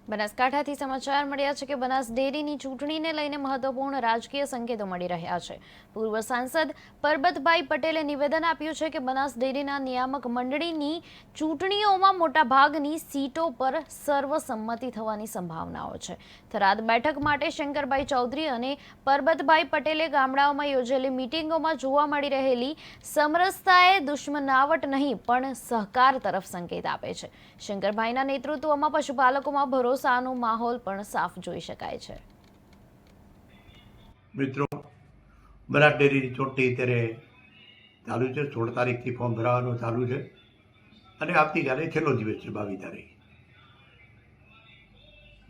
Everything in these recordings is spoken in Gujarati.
બનાસકાંઠાથી સમાચાર મળ્યા છે કે બનાસ ડેરીની ચૂંટણીને લઈને મહત્વપૂર્ણ રાજકીય સંકેતો મળી રહ્યા છે। પૂર્વ સાંસદ પરબતભાઈ પટેલે નિવેદન આપ્યું છે કે બનાસ ડેરીના નિયામક મંડળીની ચૂંટણીઓમાં મોટાભાગની સીટો પર સર્વસંમતિ થવાની સંભાવનાઓ છે। થરાદ બેઠક માટે શંકરભાઈ ચૌધરી અને પરબતભાઈ પટેલે ગામડાઓમાં યોજેલી મિટિંગોમાં જોવા મળી રહેલી સમરસતાએ દુશ્મનાવટ નહીં પણ સહકાર તરફ સંકેત આપે છે। શંકરભાઈના નેતૃત્વમાં પશુપાલકોમાં ભરોસાનો માહોલ પણ સાફ જોઈ શકાય છે। મિત્રો, બનાસ ડેરીની ચૂંટણી અત્યારે ચાલુ છે। 16 તારીખથી ફોર્મ ભરાવાનું ચાલુ છે અને આવતીકાલે છેલ્લો દિવસ છે 22 તારીખ।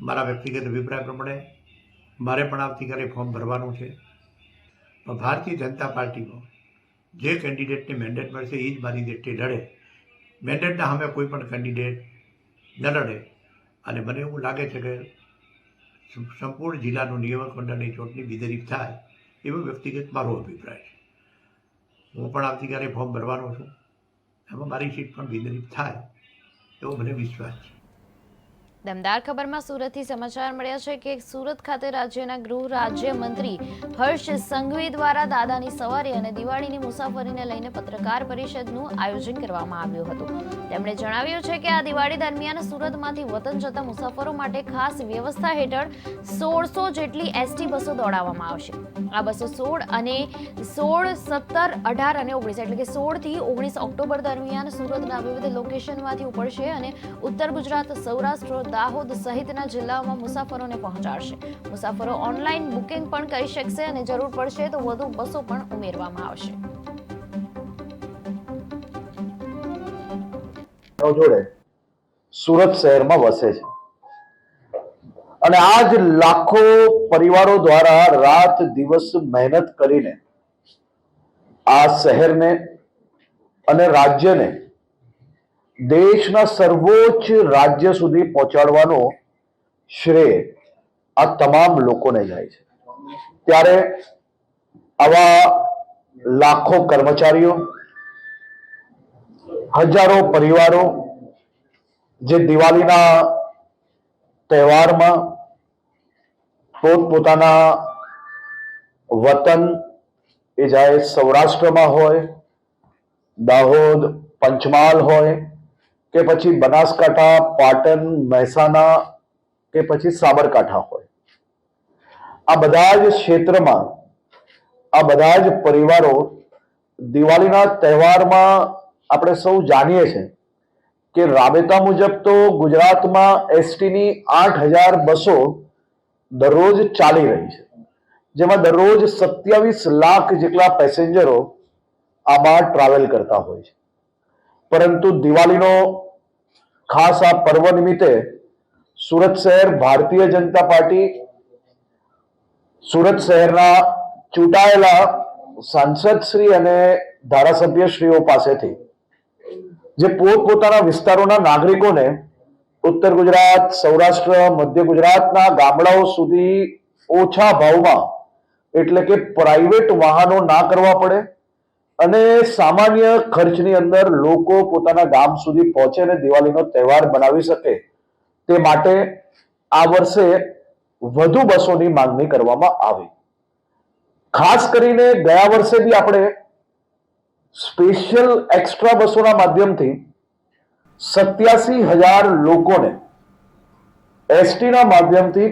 મારા વ્યક્તિગત અભિપ્રાય પ્રમાણે મારે પણ આવતીકાલે ફોર્મ ભરવાનું છે, પણ ભારતીય જનતા પાર્ટીમાં જે કેન્ડિડેટને મેન્ડેટ મળશે એ જ મારી દ્રષ્ટિએ લડે। મેન્ડેટના સામે કોઈ પણ કેન્ડિડેટ ન લડે અને મને એવું લાગે છે કે સંપૂર્ણ જિલ્લાનું નિયામક મંડળની ચૂંટણી બિનહરીફ થાય એવો વ્યક્તિગત મારો અભિપ્રાય છે। હું પણ આવતીકાલે ફોર્મ ભરવાનો છું, એમાં મારી સીટ પણ બિનહરીફ થાય એવો મને વિશ્વાસ છે। દમદાર ખબરમાં સુરતથી સમાચાર મળ્યા છે કે સુરત ખાતે રાજ્યના ગૃહ રાજ્યમંત્રી હર્ષ સંઘવી દ્વારા દાદાની સવારી અને દિવાળીની મુસાફરીને લઈને પત્રકાર પરિષદનું આયોજન કરવામાં આવ્યું હતું। તેમણે જણાવ્યું છે કે આ દિવાળી દરમિયાન સુરતમાંથી વતન જતા મુસાફરો માટે ખાસ વ્યવસ્થા હેઠળ 1600 જેટલી એસટી બસો દોડાવવામાં આવશે। આ બસો 16 અને 16, 17, 18 અને 19 એટલે કે 16 થી 19 ઓક્ટોબર દરમિયાન સુરતના વિવિધ લોકેશનમાંથી ઉપડશે અને ઉત્તર ગુજરાત, સૌરાષ્ટ્ર, દાહોદ સહિતના જિલ્લાઓમાં મુસાફરોને પહોંચાડશે। મુસાફરો ઓનલાઈન બુકિંગ પણ કરી શકશે અને જરૂર પડશે તો વધુ બસો પણ ઉમેરવામાં આવશે। જોડે સુરત શહેરમાં વસે છે અને આજ લાખો પરિવારો દ્વારા રાત દિવસ મહેનત કરીને આ શહેરને અને રાજ્યને દેશના સર્વોચ્ચ રાજ્ય સુધી પહોંચાડવાનો શ્રેય આ તમામ લોકોને જાય છે। ત્યારે આવા લાખો કર્મચારીઓ, હજારો પરિવારો જે દિવાળીના તહેવારમાં પોતપોતાના વતન એ જાય સૌરાષ્ટ્રમાં હોય, દાહોદ, પંચમહાલ હોય કે પછી બનાસકાંઠા, પાટણ, મહેસાણા કે પછી સાબરકાંઠા હોય, આ બધા જ ક્ષેત્રમાં આ બધા જ પરિવારો દિવાળીના તહેવારમાં આપણે સૌ જાણીએ છીએ કે રાબેતા મુજબ તો ગુજરાતમાં એસટીની 8000 બસો દરરોજ ચાલી રહી છે, જેમાં દરરોજ 27 લાખ જેટલા પેસેન્જરો આમાં ટ્રાવેલ કરતા હોય છે। પરંતુ દિવાળીનો ખાસ આ પર્વ નિમિત્તે સુરત શહેર ભારતીય જનતા પાર્ટી, સુરત શહેરના ચૂંટાયેલા સાંસદશ્રી અને ધારાસભ્યશ્રીઓ પાસેથી જે પોતપોતાના વિસ્તારોના નાગરિકોને ઉત્તર ગુજરાત, સૌરાષ્ટ્ર, મધ્ય ગુજરાતના ગામડાઓ સુધી ઓછા ભાવમાં એટલે કે પ્રાઇવેટ વાહનો ના કરવા પડે અને સામાન્ય ખર્ચની અંદર લોકો પોતાના ગામ સુધી પહોંચે અને દિવાળીનો તહેવાર બનાવી શકે તે માટે આ વર્ષે વધુ બસોની માંગણી કરવામાં આવી। ખાસ કરીને ગયા વર્ષે બી આપણે સ્પેશિયલ એક્સ્ટ્રા બસોના માધ્યમથી 87,000 લોકોને એસટીના માધ્યમથી